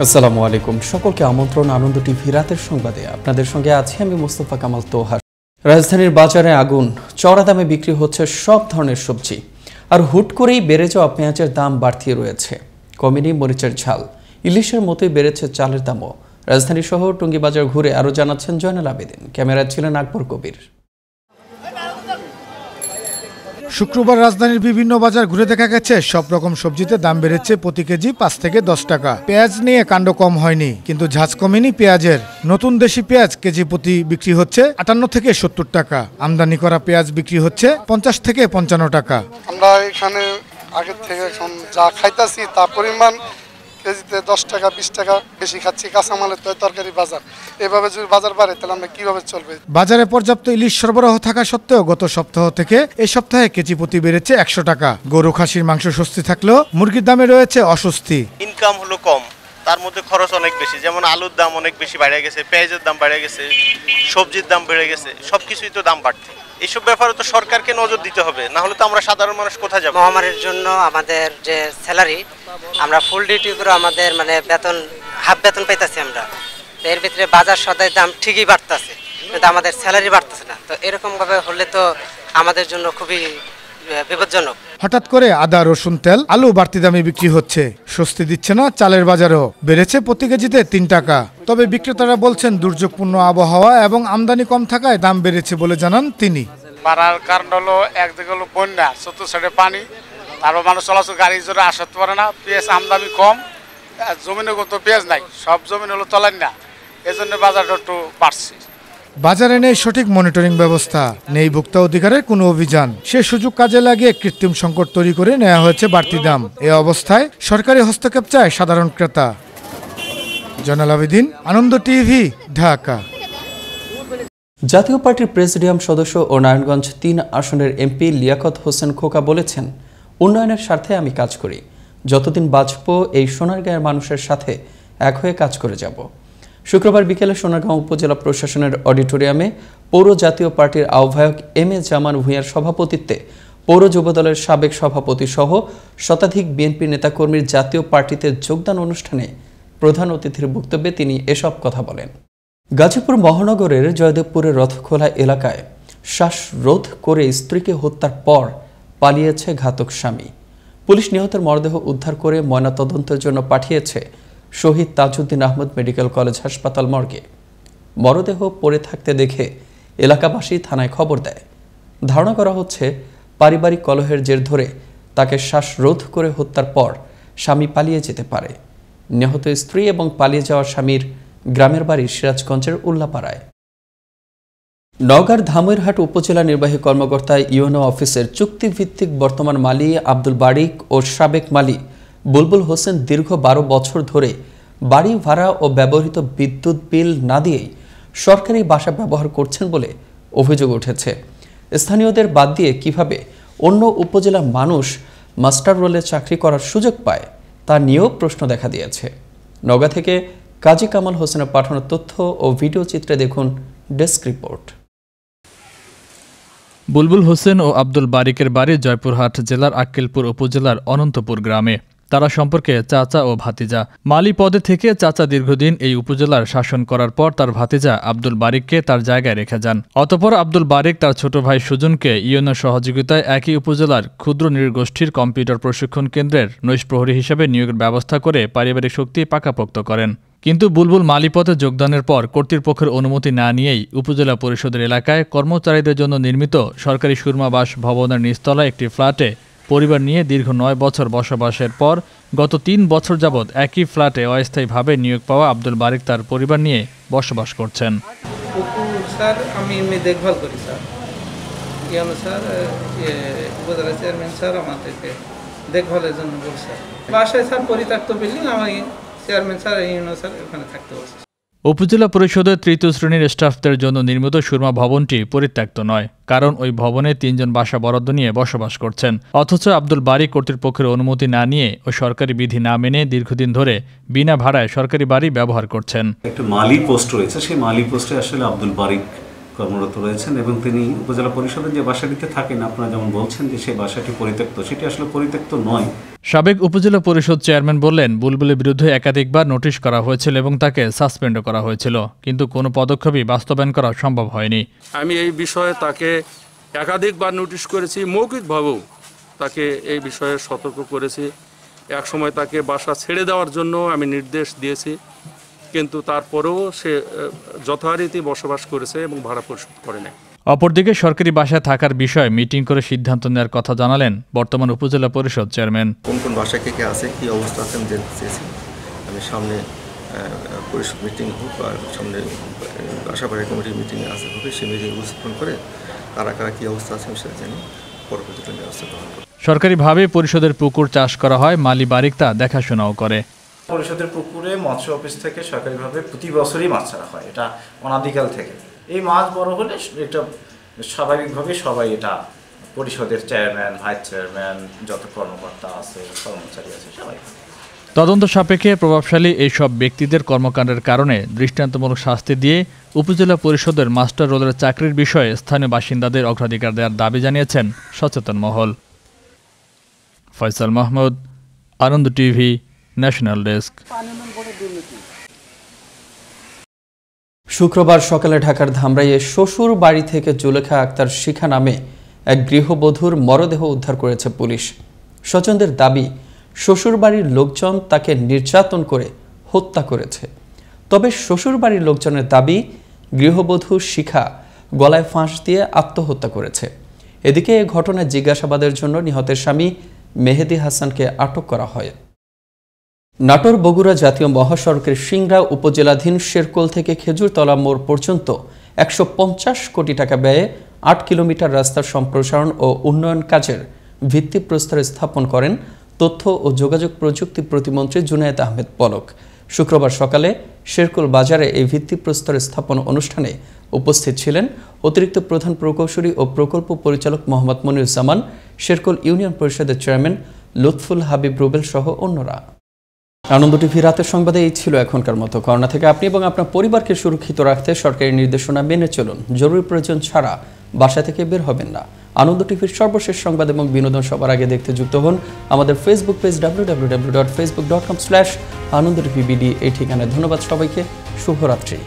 আসসালামু আলাইকুম, সকলকে আমন্ত্রণ আনন্দ টিভি রাতের সংবাদে। আপনাদের সঙ্গে আছি আমি মুস্তফা কামাল তোহা। রাজধানীর বাজারে আগুন, চড়া দামে বিক্রি হচ্ছে সব ধরনের সবজি, আর হুট করেই বেড়ে যাওয়া পেঁয়াজের দাম বাড়তি রয়েছে। কমেনি মরিচের ঝাল, ইলিশের মতোই বেড়েছে চালের দামও। রাজধানী শহর টুঙ্গি বাজার ঘুরে আরও জানাচ্ছেন জয়নাল আবেদিন, ক্যামেরায় ছিলেন আকবর কবির। শুক্রবার রাজধানীর বিভিন্ন বাজার ঘুরে দেখা গেছে সব রকম সবজিতে দাম বেড়েছে প্রতি কেজি 5 থেকে 10 টাকা। পেঁয়াজ নিয়ে কাণ্ড কম হয়নি, কিন্তু ঝাঁজ কমেনি পেঁয়াজের। নতুন দেশি পেঁয়াজ কেজি প্রতি বিক্রি হচ্ছে 58 থেকে 70 টাকা। আমদানি করা পেঁয়াজ বিক্রি হচ্ছে 50 থেকে 55 টাকা। আমরা এখানে আগের থেকে এখন যা খাইতাছি তা পরিমাণ কেজিতে 10 টাকা 20 টাকা বেশি খাচ্ছি। কাঁচামালের তরকারি বাজার, এভাবে যদি বাজার বাড়ে তাহলে আমরা কিভাবে চলবে? বাজারে পর্যাপ্ত ইলিশ সরবরাহ থাকা সত্ত্বেও গত সপ্তাহ থেকে এই সপ্তাহে কেজি প্রতি বেড়েছে 100 টাকা। গরু খাসির মাংস স্বস্তি থাকলেও মুরগির দামে রয়েছে অস্বস্তি। ইনকাম হলো কম, তার মধ্যে খরচ অনেক বেশি। যেমন আলুর দাম অনেক বেশি বেড়ে গেছে, পেঁয়াজের দাম বেড়ে গেছে, সবজির দাম বেড়ে গেছে, সবকিছুই তো দাম বাড়ছে। এইসব ব্যাপারে তো সরকারকে নজর দিতে হবে, না হলে তো আমরা সাধারণ মানুষ কোথায় যাব? মহামারীর জন্য আমাদের যে স্যালারি, আমরা ফুল ডিউটি করে আমাদের বেতন হাফ বেতন পাইতেছি আমরা। তো এর ভিতরে বাজার সদাইয়ের দাম ঠিকই বাড়তেছে, কিন্তু আমাদের স্যালারি বাড়তেছে না। তো এরকম ভাবে হলে তো আমাদের জন্য খুবই বিপজ্জনক। হঠাৎ করে আদা, রসুন, তেল, আলু বাড়তি দামে বিক্রি হচ্ছে। স্বস্তি দিচ্ছে না চালের বাজারও, বেড়েছে প্রতি কেজিতে 3 টাকা। তবে বিক্রেতারা বলছেন দুর্যোগপূর্ণ আবহাওয়া এবং আমদানি কম থাকায় দাম বেড়েছে বলে জানান তিনি। বাড়ার কারণ হলো একদিকে হলো বন্যা, চতুর্থ সাইডে পানি, তারপর মানুষ চলাচল গাড়ি জোরে আসতে পারে না। পেঁয়াজ আমদানি কম, জমিনে তো পেঁয়াজ নাই, সব জমিন হলো তলার না, এজন্য বাজারটা একটু বাড়ছে। বাজারে নেই সঠিক মনিটরিং ব্যবস্থা, নেই ভোক্তা অধিকারের কোনো অভিযান। সে সুযোগ কাজে লাগিয়ে কৃত্রিম সংকট তৈরি করে নেওয়া হয়েছে বাড়তি দাম। এ অবস্থায় সরকারি হস্তক্ষেপ চায় সাধারণ ক্রেতা। জয়নাল আবেদিন, আনন্দ টিভি, ঢাকা। জাতীয় পার্টির প্রেসিডিয়াম সদস্য ও নারায়ণগঞ্জ 3 আসনের এমপি লিয়াকত হোসেন খোকা বলেছেন, উন্নয়নের স্বার্থে আমি কাজ করি। যতদিন বাঁচব এই সোনারগাঁয়ের মানুষের সাথে এক হয়ে কাজ করে যাব। শুক্রবার বিকেলে সোনারগাঁও উপজেলা প্রশাসনের অডিটোরিয়ামে পৌর জাতীয় পার্টির আহ্বায়ক এম এ জামান ভূঁইয়ার সভাপতিত্বে পৌর যুবদলের সাবেক সভাপতি সহ শতাধিক বিএনপি নেতাকর্মীর জাতীয় পার্টিতে যোগদান অনুষ্ঠানে প্রধান অতিথির বক্তব্যে তিনি এসব কথা বলেন। গাজীপুর মহানগরের জয়দেবপুরের রথখোলা এলাকায় শ্বাসরোধ করে স্ত্রীকে হত্যার পর পালিয়েছে ঘাতক স্বামী। পুলিশ নিহতের মরদেহ উদ্ধার করে ময়নাতদন্তের জন্য পাঠিয়েছে শহীদ তাজউদ্দিন আহমদ মেডিকেল কলেজ হাসপাতাল মর্গে। মরদেহ পড়ে থাকতে দেখে এলাকাবাসী থানায় খবর দেয়। ধারণা করা হচ্ছে পারিবারিক কলহের জের ধরে তাকে শ্বাসরোধ করে হত্যার পর স্বামী পালিয়ে যেতে পারে। নিহত স্ত্রী এবং পালিয়ে যাওয়া স্বামীর গ্রামের বাড়ি সিরাজগঞ্জের উল্লাপাড়ায়। নওগাঁর ধামইরহাট উপজেলা নির্বাহী কর্মকর্তা ইউএনও অফিসের চুক্তিভিত্তিক বর্তমান মালি আব্দুল বারিক ও সাবেক মালি বুলবুল হোসেন দীর্ঘ 12 বছর ধরে বাড়ি ভাড়া ও ব্যবহৃত বিদ্যুৎ বিল না দিয়েই সরকারি বাসা ব্যবহার করছেন বলে অভিযোগ উঠেছে। স্থানীয়দের বাদ দিয়ে কিভাবে অন্য উপজেলার মানুষ মাস্টার রোলে চাকরি করার সুযোগ পায় তা নিয়েও প্রশ্ন দেখা দিয়েছে। নওগাঁ থেকে কাজী কামাল হোসেনের পাঠানো তথ্য ও ভিডিও চিত্রে দেখুন ডেস্ক রিপোর্ট। বুলবুল হোসেন ও আব্দুল বারিকের বাড়ি জয়পুরহাট জেলার আক্কেলপুর উপজেলার অনন্তপুর গ্রামে। তারা সম্পর্কে চাচা ও ভাতিজা। মালি পদে থেকে চাচা দীর্ঘদিন এই উপজেলার শাসন করার পর তার ভাতিজা আব্দুল বারিককে তার জায়গায় রেখে যান। অতঃপর আব্দুল বারিক তার ছোট ভাই সুজনকে ইউএনও সহযোগিতায় একই উপজেলার ক্ষুদ্র নৃগোষ্ঠীর কম্পিউটার প্রশিক্ষণ কেন্দ্রের নৈশপ্রহরী হিসেবে নিয়োগের ব্যবস্থা করে পারিবারিক শক্তি পাকাপোক্ত করেন। কিন্তু বুলবুল মালিপথে যোগদানের পর কর্তৃপক্ষের অনুমতি না নিয়েই উপজেলা পরিষদের এলাকায় কর্মচারীদের জন্য নির্মিত সরকারি সুরমাবাস ভবনের নিচতলায় একটি ফ্ল্যাটে পরিবার নিয়ে দীর্ঘ 9 বছর বসবাসের পর গত 3 বছর যাবৎ একই ফ্ল্যাটে অস্থায়ীভাবে নিয়োগ পাওয়া আব্দুল বারিক তার পরিবার নিয়ে বসবাস করছেন। স্যার আমি দেখভাল করি স্যার, স্যার উপজেলা চেয়ারম্যান স্যার আমাদেরকে দেখভালের জন্য বলছে। বাসায় স্যার পরিত্যক্ত বিল্ডিং, আমি চেয়ারম্যান স্যার ইউনো স্যার ওখানে থাকতে বলছে। উপজেলা পরিষদের 3য় শ্রেণীর স্টাফদের জন্য নির্মিত সুরমা ভবনটি পরিত্যক্ত নয়, কারণ ওই ভবনে 3 জন বাসা বরাদ্দ নিয়ে বসবাস করছেন। অথচ আব্দুল বারিক কর্তৃপক্ষের অনুমতি না নিয়ে ও সরকারি বিধি না মেনে দীর্ঘদিন ধরে বিনা ভাড়ায় সরকারি বাড়ি ব্যবহার করছেন। একটা মালি পোস্ট রয়েছে, সেই মালি পোস্টে আসলে আব্দুল বারিক কর্মরত রয়েছেন এবং তিনি উপজেলা পরিষদের যে বাসাটিতে থাকেন, আপনারা যেমন বলছেন যে সেই বাসাটি পরিত্যক্ত, সেটি আসলে পরিত্যক্ত নয়। সাবেক উপজেলা পরিষদ চেয়ারম্যান বললেন, বুলবুলের বিরুদ্ধে একাধিকবার নোটিশ করা হয়েছিল এবং তাকে সাসপেন্ডও করা হয়েছিল, কিন্তু কোনো পদক্ষেপই বাস্তবায়ন করা সম্ভব হয়নি। আমি এই বিষয়ে তাকে একাধিকবার নোটিশ করেছি, মৌখিকভাবেও তাকে এই বিষয়ে সতর্ক করেছি। এক সময় তাকে বাসা ছেড়ে দেওয়ার জন্য আমি নির্দেশ দিয়েছি, কিন্তু তারপরেও সে যথারীতি বসবাস করেছে এবং ভাড়া পরিশোধ করে নেয়। অপরদিকে সরকারি বাসায় থাকার বিষয়ে মিটিং করে সিদ্ধান্ত নেওয়ার কথা জানালেন বর্তমান উপজেলা পরিষদ চেয়ারম্যান। কোন কোন বাসায় কে আছে, কী অবস্থা আছে আমি জানতে চেয়েছি। আমি সামনে পরিষদ মিটিং হোক আর সামনে বাসাবাড়ি কমিটির মিটিং আছে হবে, সেই মিটিং উপস্থাপন করে কারা কারা কী অবস্থা আছে আমি সেটা জানি, পরবর্তীতে ব্যবস্থা গ্রহণ করব। সরকারিভাবে পরিষদের পুকুর চাষ করা হয়, মালি বারিক তা দেখাশোনাও করে। পরিষদের পুকুরে মৎস্য অফিস থেকে সরকারিভাবে প্রতি বছরই মাছ ছাড়া হয়, এটা অনাদিকাল থেকে। এই মাছ বড় হলে এটা স্বাভাবিকভাবে সবাই, এটা পরিষদের চেয়ারম্যান, ভাইস চেয়ারম্যান, যত কর্মকর্তা আছে, কর্মচারী আছে, সবাই। তদন্ত সাপেক্ষে প্রভাবশালী এইসব ব্যক্তিদের কর্মকাণ্ডের কারণে দৃষ্টান্তমূলক শাস্তি দিয়ে উপজেলা পরিষদের মাস্টার রোলের চাকরির বিষয়ে স্থানীয় বাসিন্দাদের অগ্রাধিকার দেওয়ার দাবি জানিয়েছেন সচেতন মহল। ফয়সাল মাহমুদ, আনন্দ টিভি, ন্যাশনাল ডেস্ক। শুক্রবার সকালে ঢাকার ধামরাইয়ে শ্বশুর বাড়ি থেকে জুলেখা আক্তার শিখা নামে এক গৃহবধূর মরদেহ উদ্ধার করেছে পুলিশ। স্বজনদের দাবি, শ্বশুরবাড়ির লোকজন তাকে নির্যাতন করে হত্যা করেছে। তবে শ্বশুরবাড়ির লোকজনের দাবি, গৃহবধূ শিখা গলায় ফাঁস দিয়ে আত্মহত্যা করেছে। এদিকে এ ঘটনায় জিজ্ঞাসাবাদের জন্য নিহতের স্বামী মেহেদি হাসানকে আটক করা হয়। নাটোর বগুড়া জাতীয় মহাসড়কের সিংড়া উপজেলাধীন শেরকোল থেকে খেজুরতলা মোড় পর্যন্ত 150 কোটি টাকা ব্যয়ে 8 কিলোমিটার রাস্তার সম্প্রসারণ ও উন্নয়ন কাজের ভিত্তিপ্রস্তর স্থাপন করেন তথ্য ও যোগাযোগ প্রযুক্তি প্রতিমন্ত্রী জুনায়েদ আহমেদ পলক। শুক্রবার সকালে শেরকোল বাজারে এই ভিত্তিপ্রস্তর স্থাপন অনুষ্ঠানে উপস্থিত ছিলেন অতিরিক্ত প্রধান প্রকৌশলী ও প্রকল্প পরিচালক মোহাম্মদ মনিরুজ্জামান, শেরকোল ইউনিয়ন পরিষদের চেয়ারম্যান লুৎফুল হাবিব রুবেল সহ অন্যরা। আনন্দ টিভি রাতের সংবাদে এই ছিল এখনকার মতো। করোনা থেকে আপনি এবং আপনার পরিবারকে সুরক্ষিত রাখতে সরকারি নির্দেশনা মেনে চলুন। জরুরি প্রয়োজন ছাড়া বাসা থেকে বের হবেন না। আনন্দ টিভির সর্বশেষ সংবাদ এবং বিনোদন সবার আগে দেখতে যুক্ত হন আমাদের ফেসবুক পেজ www.facebook.com/anondtvbd এই ঠিকানায়। ধন্যবাদ সবাইকে, শুভরাত্রি।